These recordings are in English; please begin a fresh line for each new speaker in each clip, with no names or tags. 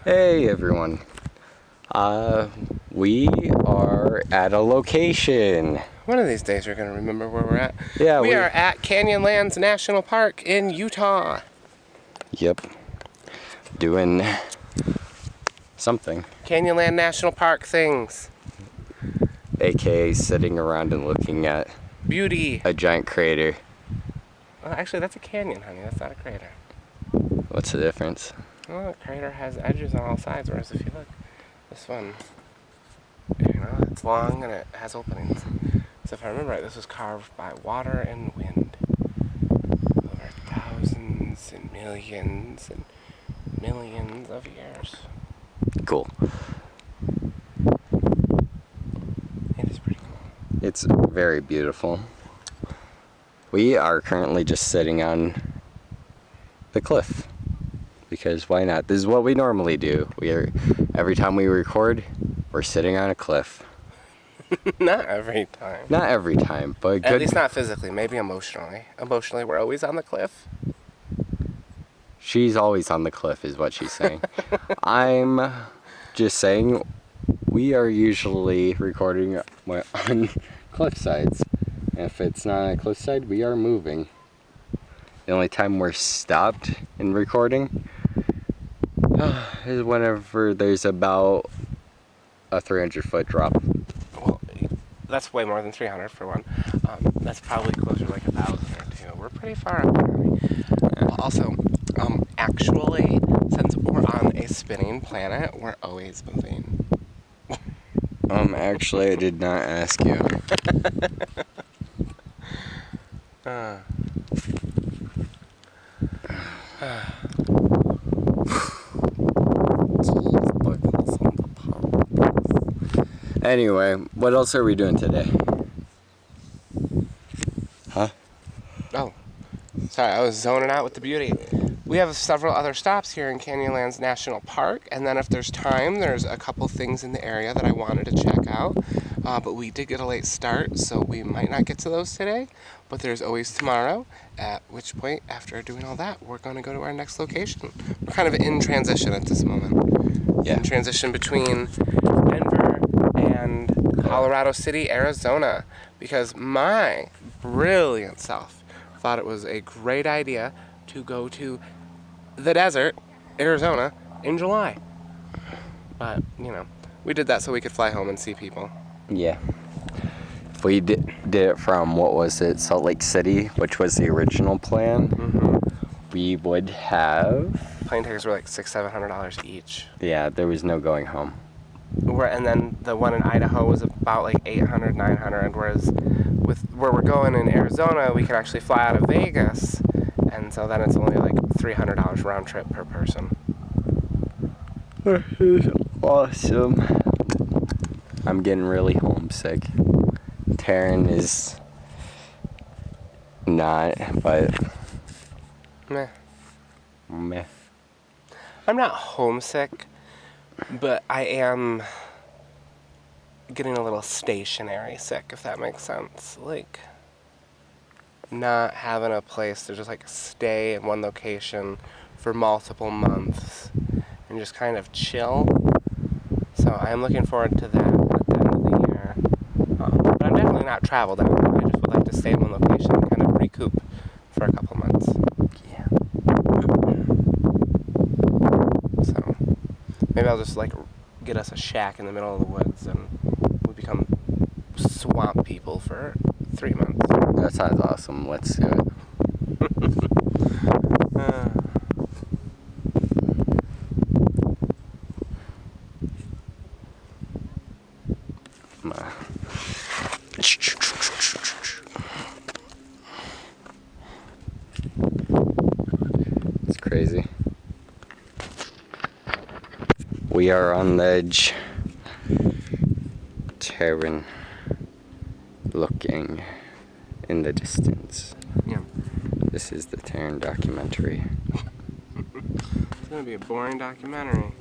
Hey everyone. We are at a location.
One of these days you're going to remember where we're at.
Yeah,
we are at Canyonlands National Park in Utah.
Yep. Doing something.
Canyonland National Park things.
AKA sitting around and looking at
Beauty.
a giant crater.
Well, actually, that's a canyon, honey. That's not a crater.
What's the difference?
Well, a crater has edges on all sides, whereas if you look, this one, it's long and it has openings. So if I remember right, this was carved by water and wind over thousands and millions of years.
Cool.
It is pretty cool.
It's very beautiful. We are currently just sitting on the cliff. Because why not? This is what we normally do. Every time we record, we're sitting on a cliff.
Not every time.
Not every time, but
At least not physically, maybe emotionally. Emotionally, we're always on the cliff.
She's always on the cliff, is what she's saying. I'm just saying we are usually recording on cliff sides. And if it's not on a cliff side, we are moving. The only time we're stopped in recording is whenever there's about a 300-foot drop.
Well, that's way more than 300 for one. That's probably closer to like 1,000 or 2. We're pretty far up there. Also, actually, since we're on a spinning planet, we're always moving.
Actually, I did not ask you. Anyway, what else are we doing today? Huh?
Oh, sorry, I was zoning out with the beauty. We have several other stops here in Canyonlands National Park, and then if there's time, there's a couple things in the area that I wanted to check out. But we did get a late start, so we might not get to those today. But there's always tomorrow, at which point, after doing all that, we're going to go to our next location. We're kind of in transition at this moment.
Yeah.
In transition between Denver and Colorado City, Arizona, because my brilliant self thought it was a great idea to go to the desert, Arizona, in July. But, we did that so we could fly home and see people.
Yeah. If we did it from, what was it, Salt Lake City, which was the original plan, we would have...
Plane tickets were like $600-700 each.
Yeah, there was no going home.
And then the one in Idaho was about like $800-900, whereas with where we're going in Arizona, we could actually fly out of Vegas, and so then it's only like $300 round trip per person.
This is awesome. I'm getting really homesick. Taryn is not, but meh.
I'm not homesick, but I am getting a little stationary sick, if that makes sense. Like, not having a place to just like stay in one location for multiple months and just kind of chill. So I'm looking forward to that at the end of the year. But I'm definitely not traveled out. I just would like to stay in one location and kind of recoup for a couple months.
Yeah.
So maybe I'll just like get us a shack in the middle of the woods and we become swamp people for 3 months.
That sounds awesome. Let's do it. It's crazy. We are on the edge. Taryn looking in the distance.
Yeah.
This is the Taryn documentary.
It's gonna be a boring documentary.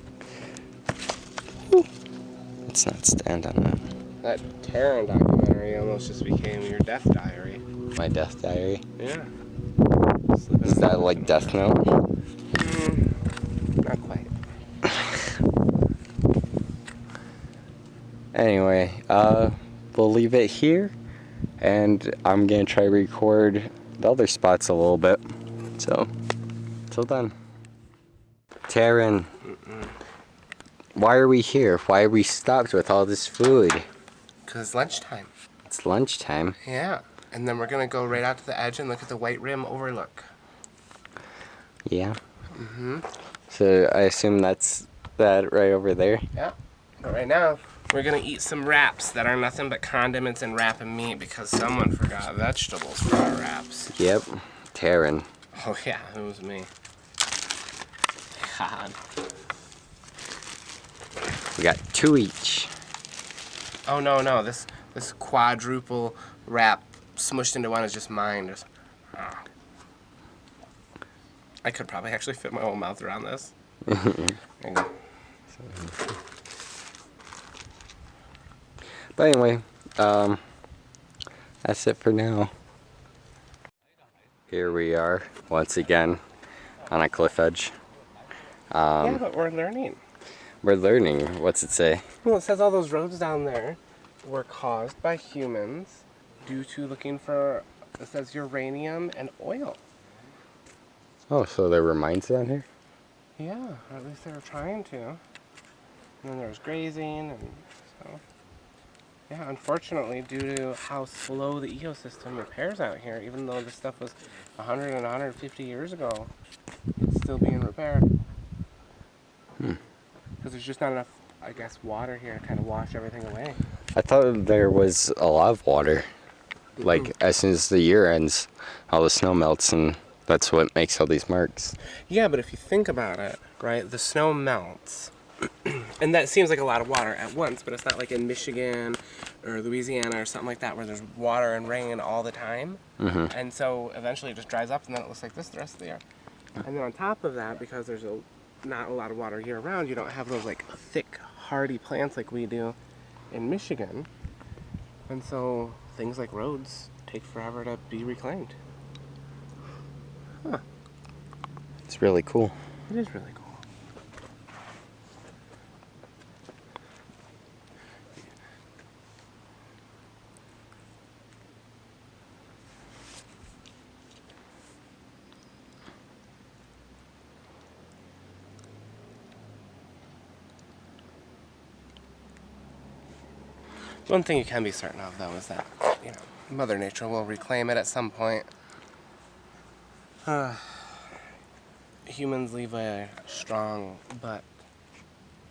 Let's not stand on that.
That Taryn documentary almost just became your death diary.
My death diary?
Yeah.
Is that like Death Note?
Not quite.
Anyway, we'll leave it here, and I'm gonna try to record the other spots a little bit. So, till then. Taryn, why are we here? Why are we stopped with all this food?
Because lunchtime.
It's lunchtime.
Yeah. And then we're going to go right out to the edge and look at the White Rim overlook.
Yeah. So I assume that's that right over there.
Yeah. But right now, we're going to eat some wraps that are nothing but condiments and wrap and meat because someone forgot vegetables for our wraps.
Yep. Taryn.
Oh, yeah. It was me. God.
We got 2 each.
Oh, no. This quadruple wrap smushed into one is just mine. I could probably actually fit my whole mouth around this.
But anyway, that's it for now. Here we are once again on a cliff edge.
Yeah, but we're learning.
We're learning. What's it say?
Well, it says all those roads down there were caused by humans due to looking for, it says, uranium and oil.
Oh, so there were mines down here?
Yeah, or at least they were trying to. And then there was grazing, and so... Yeah, unfortunately, due to how slow the ecosystem repairs out here, even though this stuff was 100 and 150 years ago, it's still being repaired. Because there's just not enough, I guess, water here to kind of wash everything away.
I thought there was a lot of water. Like, as soon as the year ends, all the snow melts, and that's what makes all these marks.
Yeah, but if you think about it, right, the snow melts, and that seems like a lot of water at once, but it's not like in Michigan or Louisiana or something like that where there's water and rain all the time. And so eventually it just dries up, and then it looks like this the rest of the year. And then on top of that, because there's not a lot of water year round, you don't have those like thick, hardy plants like we do in Michigan. And so things like roads take forever to be reclaimed. Huh.
It's really cool.
It is really cool. One thing you can be certain of, though, is that, Mother Nature will reclaim it at some point. Humans leave a strong but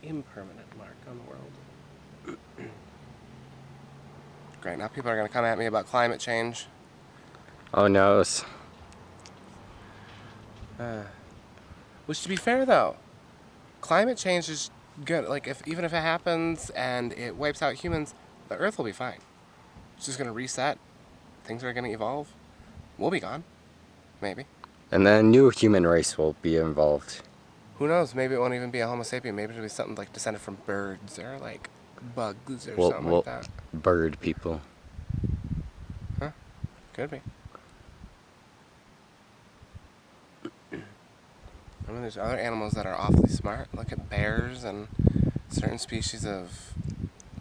impermanent mark on the world. Great, now people are going to come at me about climate change.
Oh no.
Which, to be fair, though, climate change is good. Like, even if it happens and it wipes out humans, the Earth will be fine. It's just going to reset. Things are going to evolve. We'll be gone. Maybe.
And then new human race will be involved.
Who knows? Maybe it won't even be a Homo sapien. Maybe it'll be something like descended from birds or like bugs or something like that.
Bird people.
Huh? Could be. I mean, there's other animals that are awfully smart. Look at bears and certain species of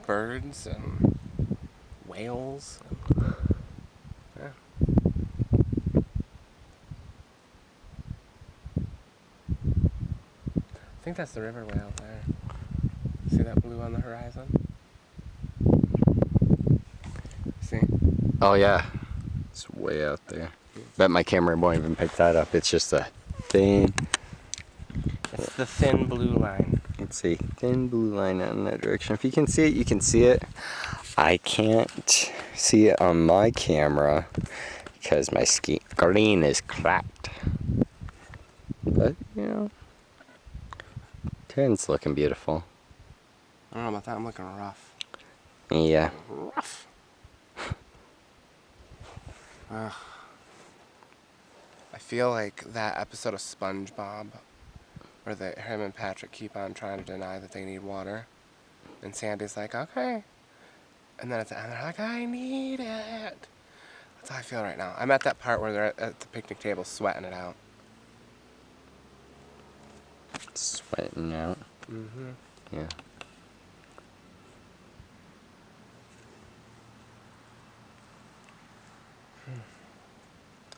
birds and whales. Yeah. I think that's the river whale there. See that blue on the horizon? See?
Oh yeah. It's way out there. Bet my camera won't even pick that up. It's just a thin...
It's the thin blue line.
Let's see. Thin blue line out in that direction. If you can see it, you can see it. I can't see it on my camera because my screen is cracked. But, Taryn's looking beautiful.
I don't know about that. I'm looking rough.
Yeah.
Rough. I feel like that episode of SpongeBob where him and Patrick keep on trying to deny that they need water. And Sandy's like, okay. And then at the end, they're like, I need it. That's how I feel right now. I'm at that part where they're at the picnic table sweating it out.
Sweating out.
Mm-hmm.
Yeah.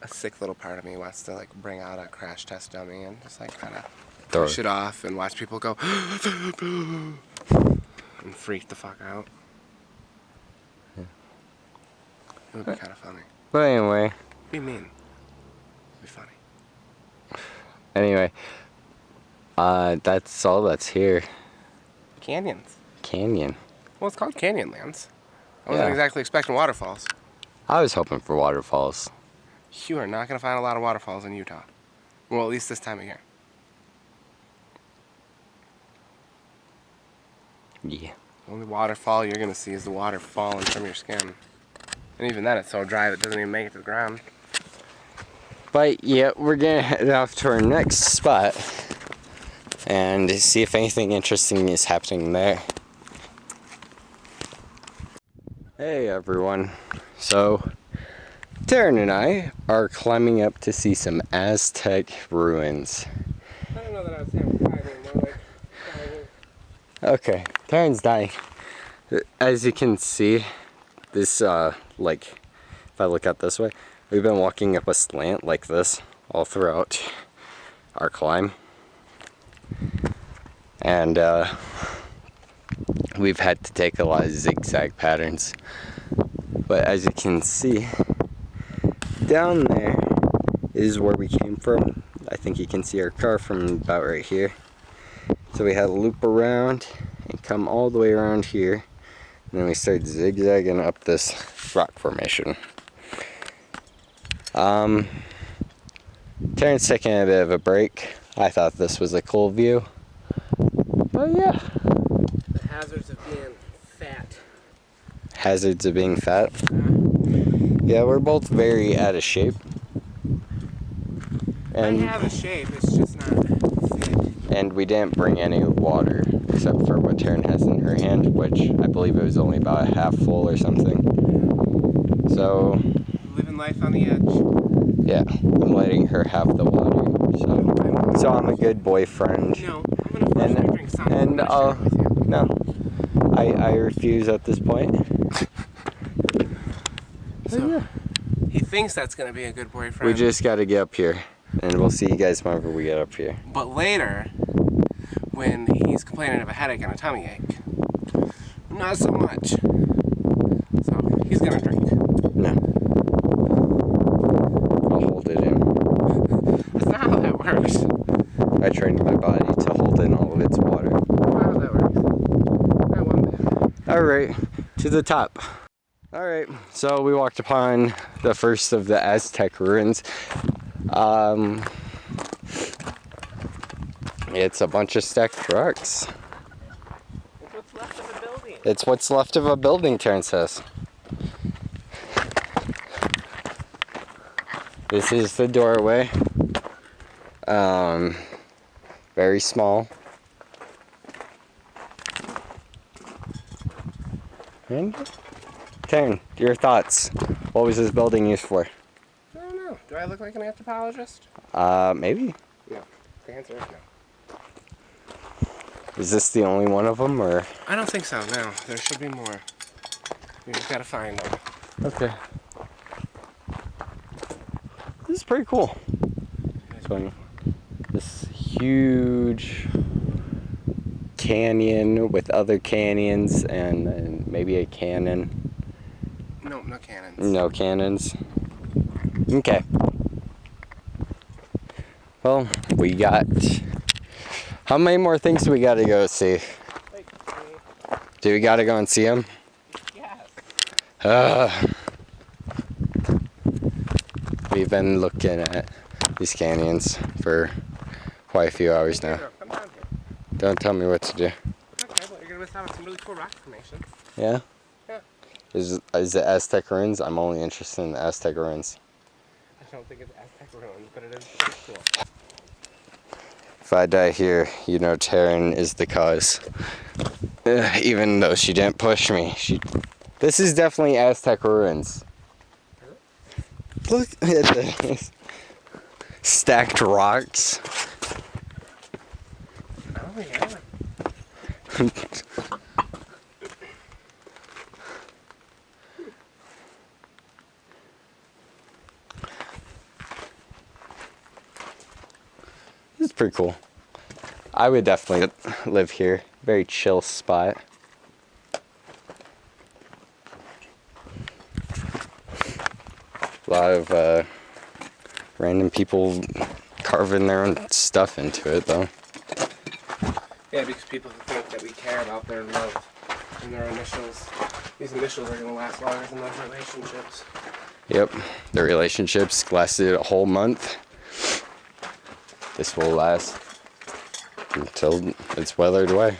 a sick little part of me wants to like bring out a crash test dummy and just like kind of
Throw
push it off and watch people go and freak the fuck out. It would be kind of funny.
But anyway.
Be mean. It'd be funny.
Anyway. That's all that's here.
Canyons.
Canyon.
Well, it's called Canyonlands. I wasn't exactly expecting waterfalls.
I was hoping for waterfalls.
You are not going to find a lot of waterfalls in Utah. Well, at least this time of year.
Yeah.
The only waterfall you're going to see is the water falling from your skin. And even then, it's so dry it doesn't even make it to the ground.
But yeah, we're gonna head off to our next spot and see if anything interesting is happening there. Hey everyone. So, Taryn and I are climbing up to see some Aztec ruins.
I don't know that I was saying climbing, more like diving.
Okay, Taryn's dying. As you can see, this, like, if I look out this way, we've been walking up a slant like this all throughout our climb. And, we've had to take a lot of zigzag patterns. But as you can see, down there is where we came from. I think you can see our car from about right here. So we had to loop around and come all the way around here. And then we started zigzagging up this rock formation. Terrence taking a bit of a break. I thought this was a cool view. But yeah.
The hazards of being fat.
Hazards of being fat. Yeah, we're both very out of shape. And
I have a shape, it's just not fit.
And we didn't bring any water except for what Taryn has in her hand, which I believe it was only about a half full or something. So
Living life on the edge.
yeah, I'm letting her have the water. So I'm a good boyfriend.
No, I'm gonna force you to drink something.
And no, I refuse at this point.
So
yeah.
he thinks that's gonna be a good boyfriend.
We just got to get up here, and we'll see you guys whenever we get up here.
But later, when he's complaining of a headache and a tummy ache, not so much. So he's gonna drink.
No. I'll hold it in.
That's not how that works.
I trained my body to hold in all of its water.
That's not how that works. I want that.
Alright, to the top. Alright, so we walked upon the first of the Aztec ruins. It's a bunch of stacked rocks.
It's what's left of a building.
It's what's left of a building, Terrence says. This is the doorway. Very small. And Taryn, your thoughts. What was this building used for?
I don't know. Do I look like an anthropologist?
Maybe.
No. The answer is no.
Is this the only one of them, or?
I don't think so, no. There should be more. We just gotta find them.
Okay. This is pretty cool. This huge canyon with other canyons and maybe a cannon.
No, no cannons.
No cannons. Okay. Well, we got... How many more things do we gotta go see?
Like,
Do we gotta go and see them?
yes.
We've been looking at these canyons for quite a few hours now.
Come down here.
Don't tell me what to do.
Okay, well, you're gonna miss out on some really cool rock formations.
Yeah?
Yeah.
Is it Aztec ruins? I'm only interested in the Aztec ruins.
I don't think it's Aztec ruins, but it is pretty cool.
If I die here, you know Taryn is the cause. Even though she didn't push me. This is definitely Aztec ruins. Look at this. Stacked rocks.
Oh, yeah.
It's pretty cool. I would definitely live here. Very chill spot. A lot of random people carving their own stuff into it, though.
Yeah, because people think that we care about their love and their initials. These initials are going to last longer than those relationships.
Yep, the relationships lasted a whole month. This will last until it's weathered away.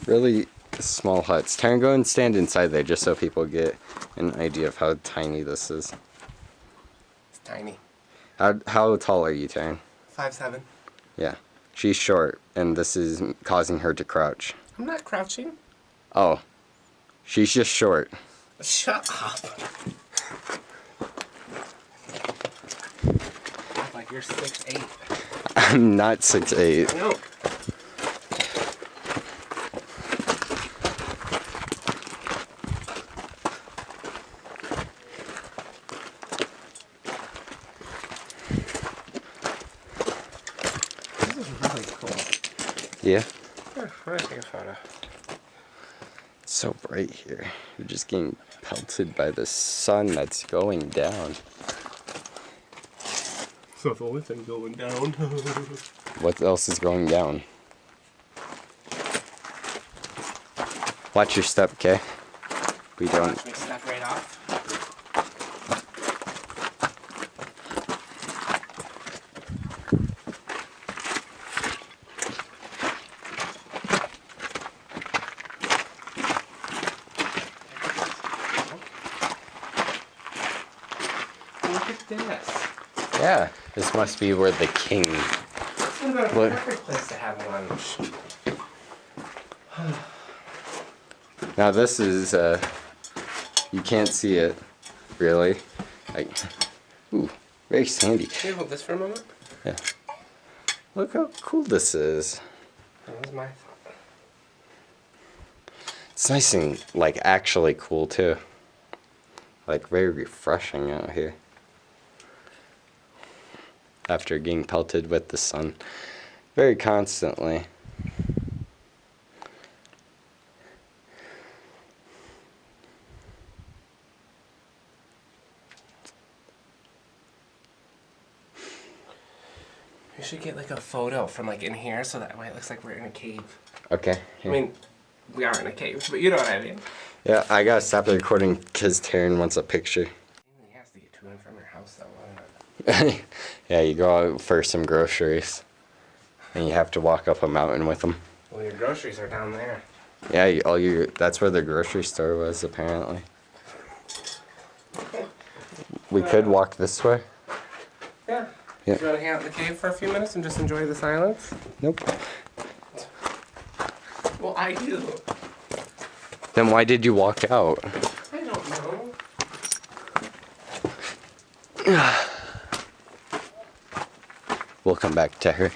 Really small huts. Taryn, go and stand inside there just so people get an idea of how tiny this is.
It's tiny.
How tall are you, Taryn?
5'7".
Yeah. She's short, and this is causing her to crouch.
I'm not crouching.
Oh. She's just short.
Shut up. Like you're 6'8".
I'm not 6'8".
No. This is really cool.
Yeah.
I'm gonna take a photo.
It's so bright here. You're just getting pelted by the sun that's going down.
It's not the only thing going down.
What else is going down? Watch your step, okay? We don't.
Watch me step right off. Look at this.
Yeah, this must be where the king.
This would have been a perfect place to have lunch.
Now this is, you can't see it, really. Like, ooh, very sandy.
Can you hold this for a moment?
Yeah. Look how cool this is.
That was my thought.
It's nice and, like, actually cool, too. Like, very refreshing out here. After getting pelted with the sun very constantly.
We should get like a photo from like in here so that way it looks like we're in a cave.
Okay.
I mean, we are in a cave, but you know what I mean.
Yeah, I gotta stop the recording because Taryn wants a picture.
He has to get to and from your house though.
Yeah, you go out for some groceries. And you have to walk up a mountain with them.
Well, your groceries are down there.
Yeah, that's where the grocery store was, apparently. We could walk this way.
Yeah.
Yeah.
Do you want to hang out in the cave for a few minutes and just enjoy the silence?
Nope.
Well, I do.
Then why did you walk out?
I don't know.
We'll come back to her.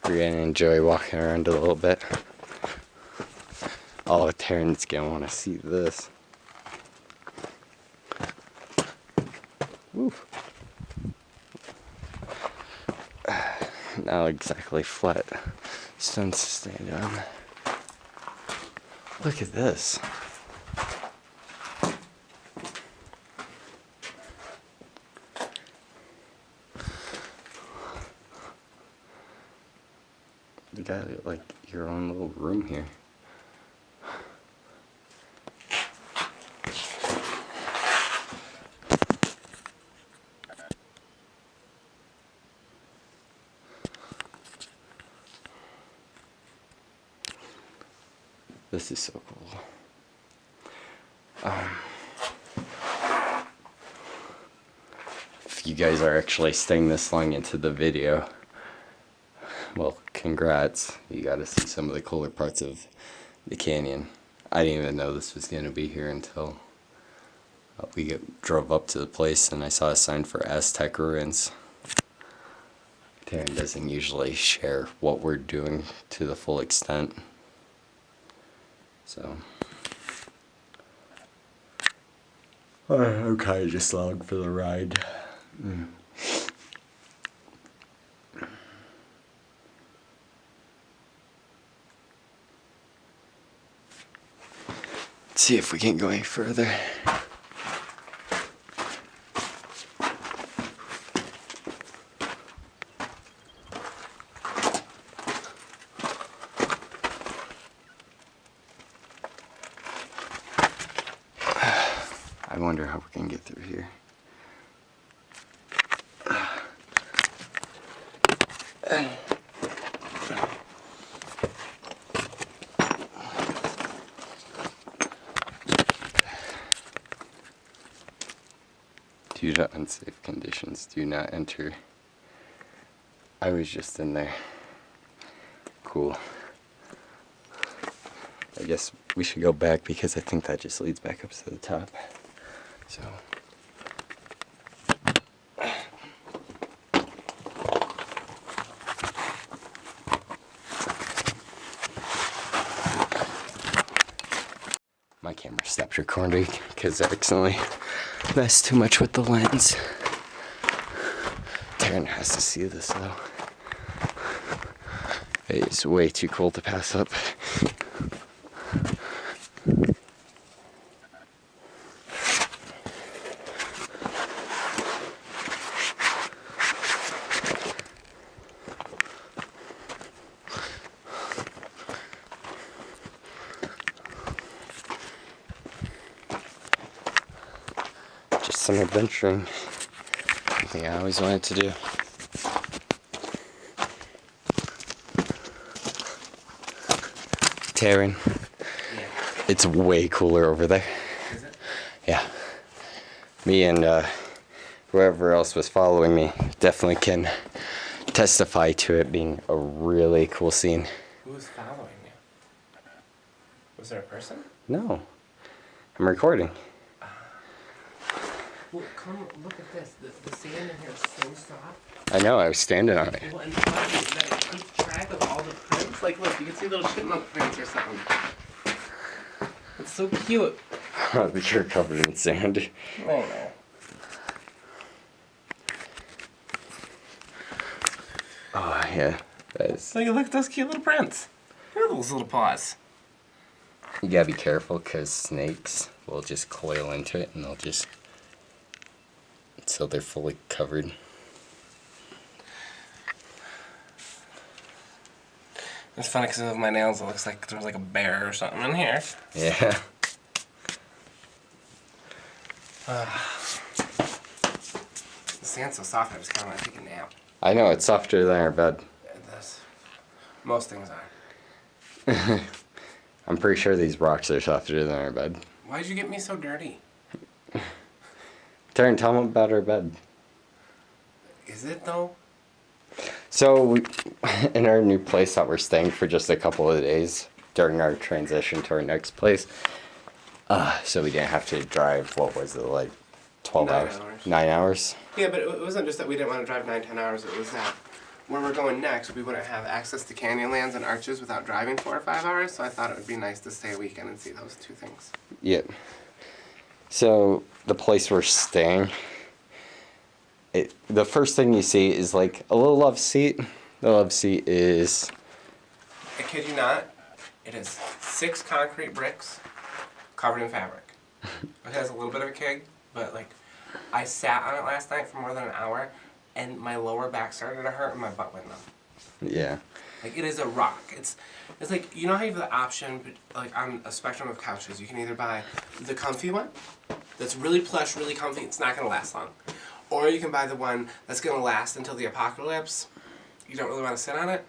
We're gonna enjoy walking around a little bit. Oh, Taryn's gonna want to see this. Oof. Not exactly flat stones to stand on. Look at this. You got like your own little room here. This is so cool. If you guys are actually staying this long into the video, well, congrats. You got to see some of the cooler parts of the canyon. I didn't even know this was going to be here until we drove up to the place and I saw a sign for Aztec ruins. Taryn doesn't usually share what we're doing to the full extent. So I'm kind of just along for the ride. Let's see if we can go any further. I wonder how we can get through here. Due to unsafe conditions, do not enter. I was just in there. Cool. I guess we should go back because I think that just leads back up to the top. So. My camera stopped recording because I accidentally messed too much with the lens. Taryn has to see this though. It's way too cold to pass up. Just some adventuring. Something I always wanted to do. Taryn,
Yeah.
it's way cooler over there.
Is it?
Yeah. Me and whoever else was following me definitely can testify to it being a really cool scene.
Who was following you? Was there a person?
No. I'm recording.
Well, come look at this. The sand in here is so soft.
I know, I was standing on it.
Well, and funny is that it keeps track of all the prints. Like, look, you can see little chipmunk prints or something. It's so cute.
You're covered in sand.
I know.
Oh, yeah. That is.
So you look at those cute little prints. Look at those little paws.
You gotta be careful because snakes will just coil into it and they'll just. Until they're fully covered.
It's funny because of my nails, it looks like there's like a bear or something in here.
Yeah.
The sand's so soft, I just kind of want to take a nap.
I know, it's softer than our bed.
This. Most things are.
I'm pretty sure these rocks are softer than our bed.
Why'd you get me so dirty?
Taryn, tell them about our bed.
Is it though?
So, in our new place that we're staying for just a couple of days during our transition to our next place, so we didn't have to drive, what was it, like 12
9
hours?
hours.
9 hours?
Yeah, but it wasn't just that we didn't want to drive 9-10 hours. It was that where we're going next, we wouldn't have access to canyonlands and arches without driving 4 or 5 hours. So I thought it would be nice to stay a weekend and see those two things.
Yep. So, the place we're staying, the first thing you see is like a little love seat. The love seat is...
I kid you not, it is 6 concrete bricks covered in fabric. It has a little bit of a keg, but like, I sat on it last night for more than an hour, and my lower back started to hurt and my butt went numb.
Yeah.
Like, it is a rock. It's like, you know how you have the option, like on a spectrum of couches, you can either buy the comfy one, that's really plush, really comfy, it's not going to last long. Or you can buy the one that's going to last until the apocalypse. You don't really want to sit on it.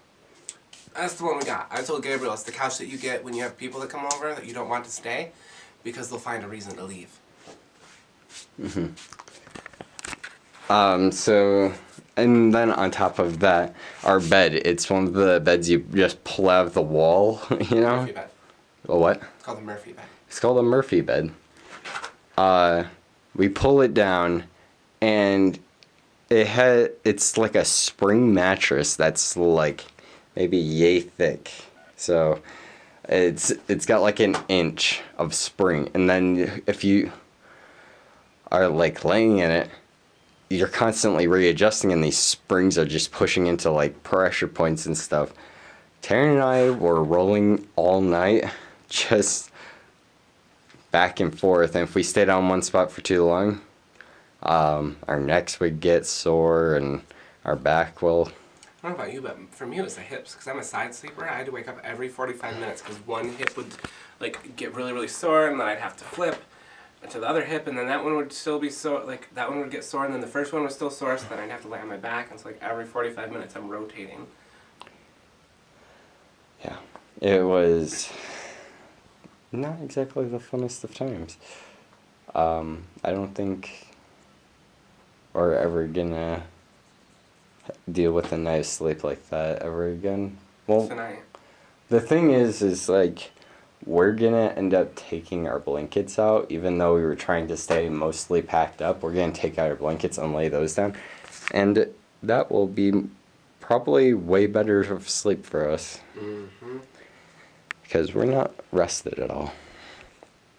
That's the one we got. I told Gabriel it's the couch that you get when you have people that come over that you don't want to stay because they'll find a reason to leave.
So, and then on top of that, our bed, it's one of the beds you just pull out of the wall, you know?
Murphy bed.
A what?
It's called the Murphy bed.
It's called a Murphy bed. We pull it down, and it's like a spring mattress that's like maybe yay thick. So, It's got like an inch of spring, and then if you are like laying in it, you're constantly readjusting, and these springs are just pushing into like pressure points and stuff. Taryn and I were rolling all night, just back and forth, and if we stayed on one spot for too long, our necks would get sore and our back will.
I don't know about you, but for me it was the hips, because I'm a side sleeper. I had to wake up every 45 minutes because one hip would like get really, really sore, and then I'd have to flip to the other hip, and then that one would still be sore, like that one would get sore, and then the first one was still sore, so then I'd have to lay on my back, and it's like every 45 minutes I'm rotating.
Yeah, it was not exactly the funnest of times. I don't think we're ever gonna deal with a night of sleep like that ever again. Well,
Tonight.
the thing is like, we're gonna end up taking our blankets out, even though we were trying to stay mostly packed up. We're gonna take out our blankets and lay those down, and that will be probably way better of sleep for us.
Mm-hmm.
Because we're not rested at all.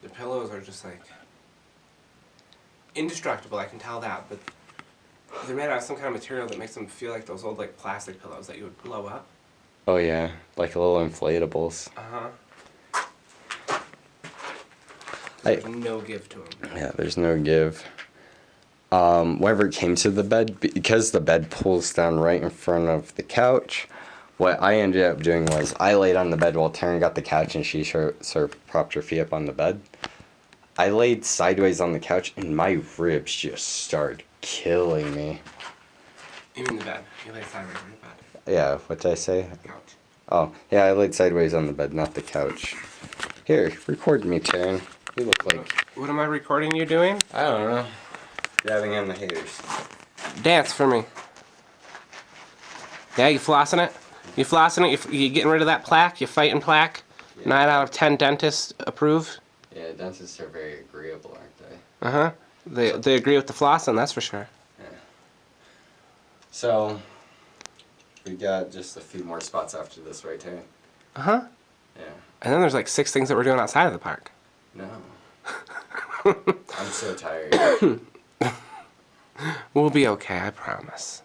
The pillows are just like indestructible, I can tell that, but they're made out of some kind of material that makes them feel like those old like plastic pillows that you would blow up.
Oh yeah, like little inflatables.
Uh-huh. There's no give to them.
Yeah, there's no give. Whenever it came to the bed, because the bed pulls down right in front of the couch, what I ended up doing was I laid on the bed while Taryn got the couch, and she sort of propped her feet up on the bed. I laid sideways on the couch, and my ribs just started killing me.
You mean the bed? You lay sideways on the bed.
Yeah, what did I say?
Couch.
Oh, yeah, I laid sideways on the bed, not the couch. Here, record me, Taryn. You look like...
What am I recording you doing?
I don't know. Grabbing on the haters.
Dance for me. Yeah, you flossing it? You flossing it? You getting rid of that plaque? You fighting plaque?
Yeah.
9 out of 10 dentists approved?
Yeah, dentists are very agreeable, aren't they?
Uh-huh. They agree with the flossing, that's for sure.
Yeah. So, we got just a few more spots after this, right, Taryn?
Uh-huh.
Yeah.
And then there's like 6 things that we're doing outside of the park.
No. I'm so tired.
We'll be okay, I promise.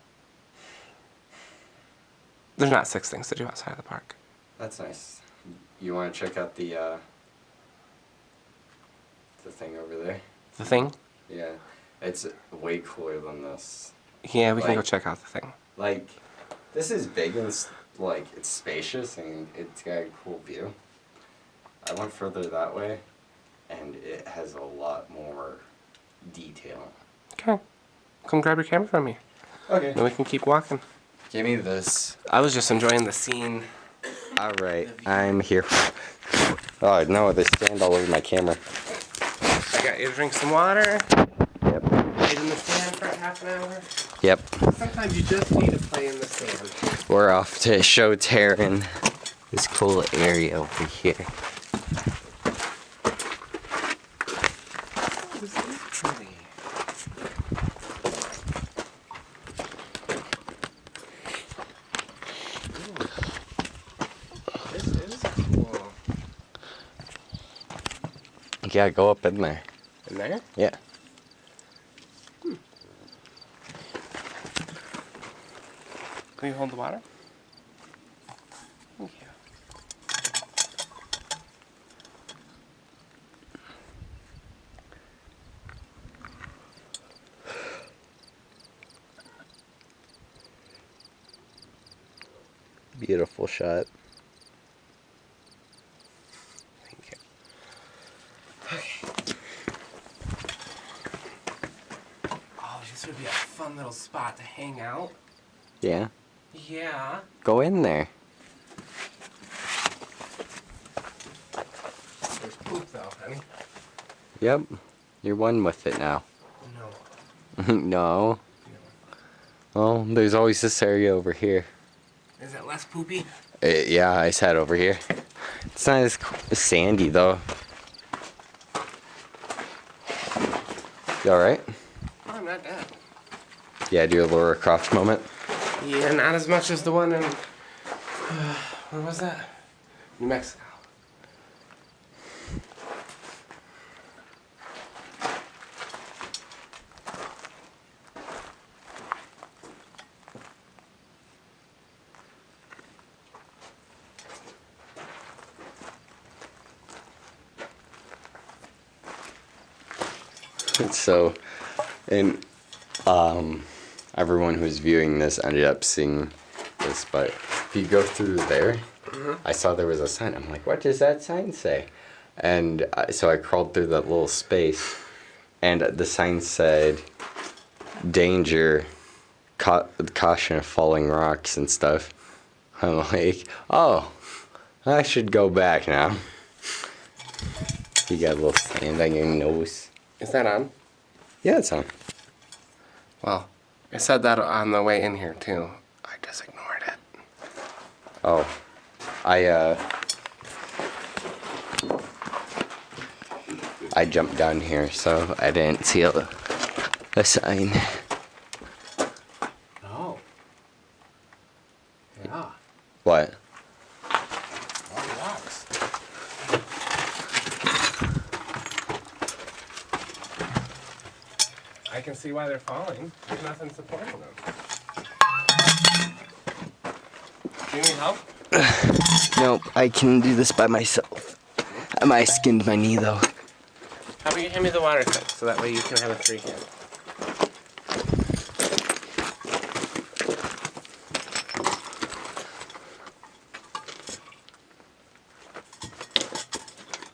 There's not 6 things to do outside of the park.
That's nice. You want to check out the thing over there?
The thing?
Yeah. It's way cooler than this.
Yeah, we can go
Like-
check out the thing.
Like, this is big and like it's spacious and it's got a cool view. I went further that way, and it has a lot more detail.
Okay. Come grab your camera from me.
Okay.
And we can keep walking.
Give me this.
I was just enjoying the scene.
All right, I'm here. Oh no, they stand all over my camera.
I got you to drink some water.
Yep.
Played in the sand for half an hour.
Yep.
Sometimes you just need to play in the sand.
We're off to show Taryn this cool area over here.
This is pretty. This is cool.
Yeah, go up in there.
In there?
Yeah.
Can you hold the water? Thank you.
Beautiful shot.
Thank you. Okay. Oh, this would be a fun little spot to hang out.
Yeah.
Yeah.
Go in there.
There's poop though, honey.
Yep. You're one with it now.
No.
No. Well, there's always this area over here.
Is it less poopy?
Yeah, I sat over here. It's not as sandy though. You alright?
Oh, I'm not dead.
Yeah, do a Laura Croft moment.
Yeah, not as much as the one in... where was that? New Mexico.
So, and everyone who's viewing this ended up seeing this, but if you go through there, I saw there was a sign. I'm like, what does that sign say? And so I crawled through that little space, and the sign said, danger, caution of falling rocks and stuff. I'm like, oh, I should go back now. You got a little sand on your nose.
Is that on?
Yeah, it's on.
Well, I said that on the way in here too. I just ignored it.
Oh, I jumped down here, so I didn't see a sign.
Oh. Yeah.
What?
All the rocks. I can see why they're falling. There's nothing supporting them. Do you need help?
Nope, I can do this by myself. I skinned my knee though.
How about you hand me the water cup so that way you can have a free hand?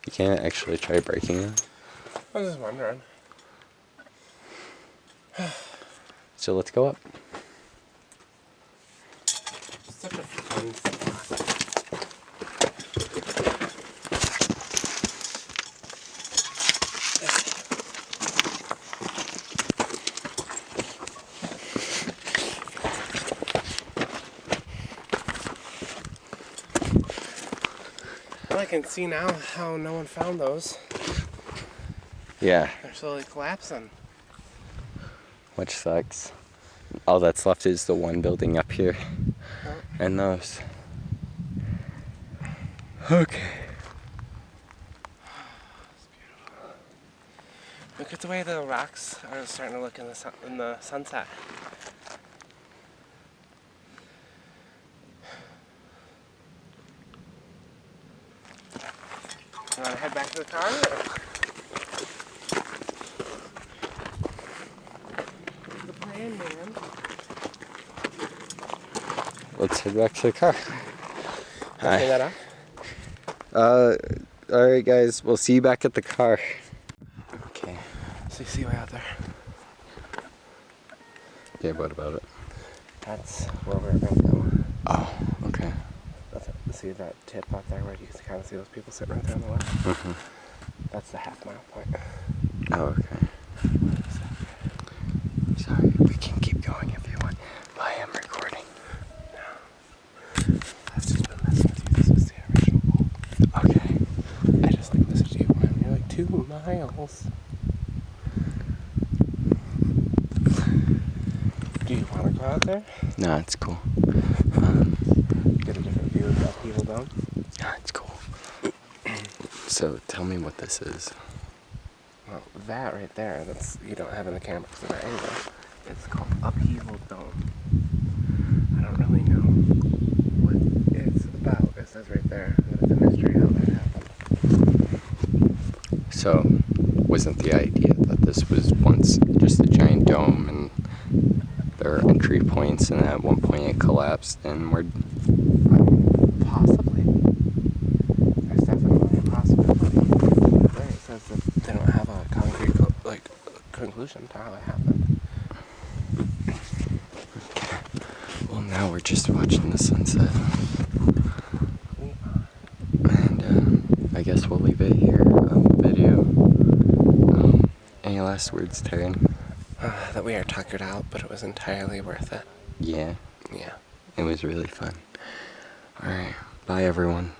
You can't actually try breaking it.
I was just wondering.
So let's go up.
Such a fun spot. Well, I can see now how no one found those.
Yeah,
They're slowly collapsing.
which sucks. All that's left is the one building up here. And those. Okay.
Look at the way the rocks are starting to look in the sunset. You want to head back to the car? The plan, man.
Let's head back to the car.
Turn that off.
Alright guys, we'll see you back at the car. Okay.
So you see way out there.
Yeah, what about it?
That's where we're going to go.
Oh, okay.
See that tip out there where you can kind of see those people sitting right there on the left?
Mm-hmm.
That's the half-mile point.
Oh, okay. Sorry, we can keep going if you want. I am recording.
I've just been messing with you. This was the original goal.
Okay.
I just like messaged you when you're like 2 miles. Do you want to go out there?
No, it's cool.
Get a different view of that people down?
No, it's cool. So, tell me what this is.
Well, that right there, that's you don't have in the camera because of our angle. It's called Upheaval Dome. I don't really know what it's about. It says right there that it's a mystery how that happened.
So, wasn't the idea that this was once just a giant dome and there are entry points and at one point it collapsed and we're...
Possibly. There's definitely a possibility. There it says that they don't have a concrete conclusion to how it happened.
Well, now we're just watching the sunset. And I guess we'll leave it here on the video. Any last words, Taryn?
That we are tuckered out, but it was entirely worth it.
Yeah,
Yeah.
it was really fun. Alright, bye everyone.